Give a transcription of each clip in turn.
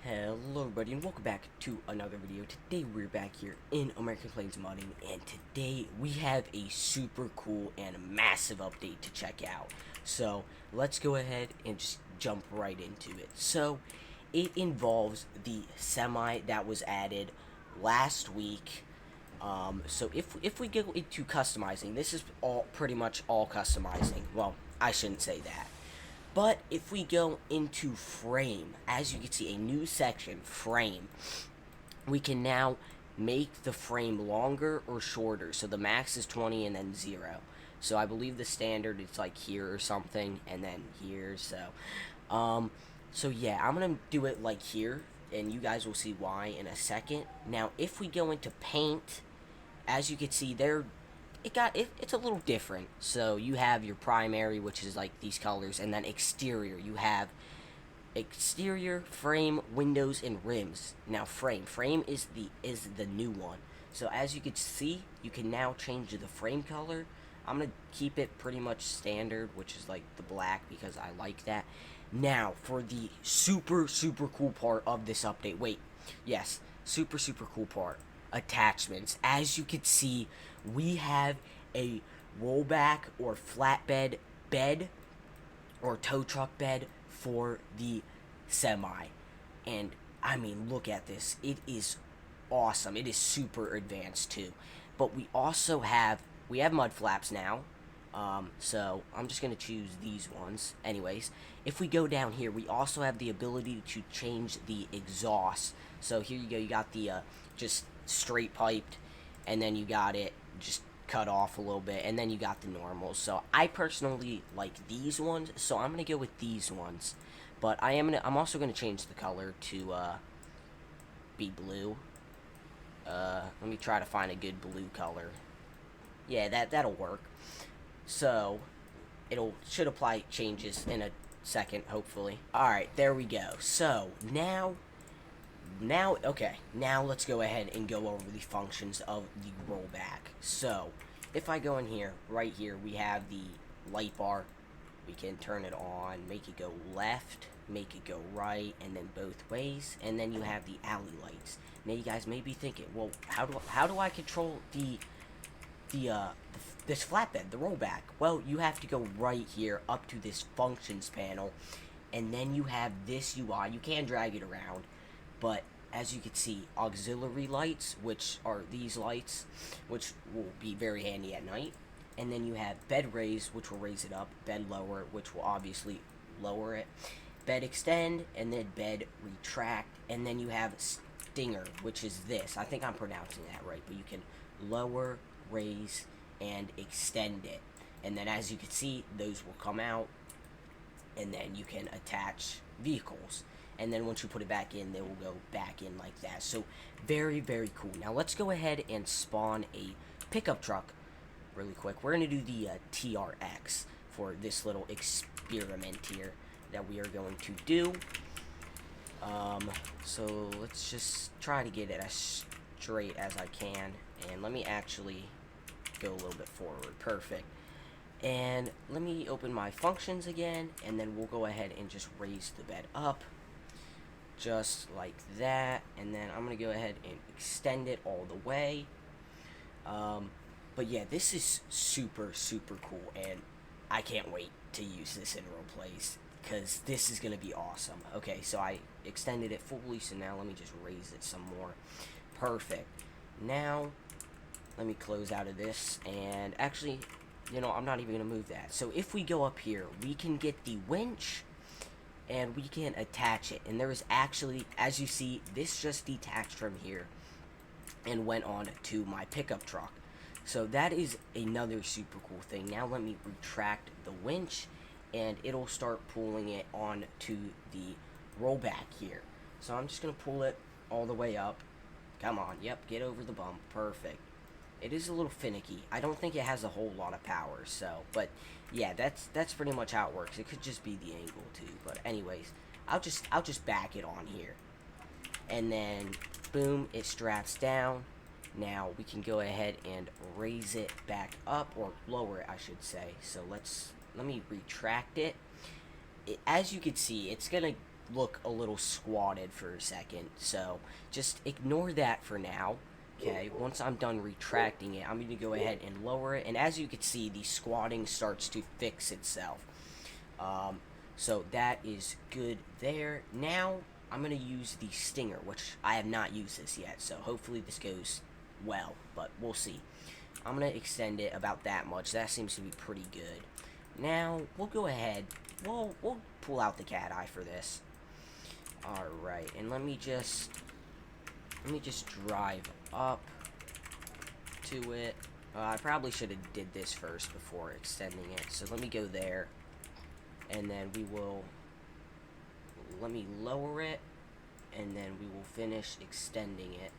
Hello everybody and welcome back to another video. Today we're back here in American Plains Modding, and today we have a super cool and massive update to check out. So let's go ahead and just jump right into it. So it involves the semi that was added last week. So if we go into customizing, this is all pretty much all customizing. Well, I shouldn't say that. But if we go into frame, as you can see, a new section, frame, we can now make the frame longer or shorter. So the max is 20 and then 0. So I believe the standard is like here or something, and then here. So yeah, I'm gonna do it like here, and you guys will see why in a second. Now, if we go into paint, as you can see, it's a little different. So you have your primary, which is like these colors, and then exterior. You have exterior, frame, windows, and rims. Now frame is the new one. So as you can see, you can now change the frame color. I'm gonna keep it pretty much standard, which is like the black, because I like that. Now for the super cool part of this update. Wait, yes, super cool part. Attachments. As you can see, we have a rollback or flatbed bed or tow truck bed for the semi. And I mean, look at this. It is awesome. It is super advanced too. But we also have mud flaps now. So I'm just gonna choose these ones. Anyways, if we go down here, we also have the ability to change the exhaust. So here you go. You got the just straight piped, and then you got it just cut off a little bit, and then you got the normal. So I personally like these ones, so I'm gonna go with these ones. But I'm also gonna change the color to be blue. Let me try to find a good blue color. Yeah, that'll work. So should apply changes in a second, hopefully. Alright, there we go. So now okay, now let's go ahead and go over the functions of the rollback. So if I go in here, right here, we have the light bar. We can turn it on, make it go left, make it go right, and then both ways. And then you have the alley lights. Now you guys may be thinking, well, how do I control this flatbed, the rollback? Well, you have to go right here up to this functions panel, and then you have this UI. You can drag it around, but as you can see, auxiliary lights, which are these lights, which will be very handy at night. And then you have bed raise, which will raise it up, bed lower, which will obviously lower it, bed extend, and then bed retract. And then you have stinger, which is this. I think I'm pronouncing that right, but you can lower, raise, and extend it. And then as you can see, those will come out, and then you can attach vehicles. And then once you put it back in, they will go back in like that. So very cool. Now let's go ahead and spawn a pickup truck really quick. We're going to do the TRX for this little experiment here that we are going to do. So let's just try to get it as straight as I can. And let me actually go a little bit forward. Perfect. And let me open my functions again, and then we'll go ahead and just raise the bed up. Just like that, and then I'm gonna go ahead and extend it all the way. But yeah, this is super cool, and I can't wait to use this in roleplays, because this is gonna be awesome. Okay, so I extended it fully, so now let me just raise it some more. Perfect. Now let me close out of this, and actually, you know, I'm not even gonna move that. So if we go up here, we can get the winch, and we can attach it. And there is actually, as you see, this just detached from here and went on to my pickup truck. So that is another super cool thing. Now let me retract the winch, and it'll start pulling it on to the rollback here. So I'm just gonna pull it all the way up. Come on, yep, get over the bump. Perfect. It is a little finicky. I don't think it has a whole lot of power, so, but yeah, that's pretty much how it works. It could just be the angle too, but anyways, I'll just back it on here, and then boom, it straps down. Now we can go ahead and raise it back up, or lower it, I should say. So let me retract it. As you can see, it's gonna look a little squatted for a second. So just ignore that for now. Okay, once I'm done retracting it, I'm going to go ahead and lower it. And as you can see, the squatting starts to fix itself. So that is good there. Now, I'm going to use the stinger, which I have not used this yet. So hopefully this goes well, but we'll see. I'm going to extend it about that much. That seems to be pretty good. Now, we'll go ahead. We'll pull out the cat eye for this. Alright, and let me just drive up to it. I probably should have did this first before extending it. So let me go there. And then let me lower it. And then we will finish extending it.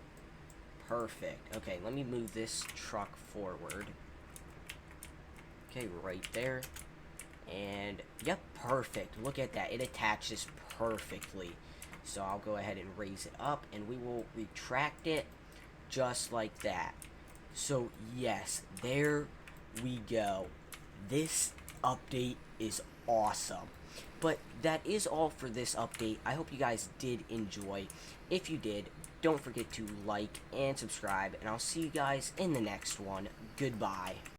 Perfect. Okay, let me move this truck forward. Okay, right there. And, yep, perfect. Look at that. It attaches perfectly. So I'll go ahead and raise it up, and we will retract it just like that. So, yes, there we go. This update is awesome. But that is all for this update. I hope you guys did enjoy. If you did, don't forget to like and subscribe, and I'll see you guys in the next one. Goodbye.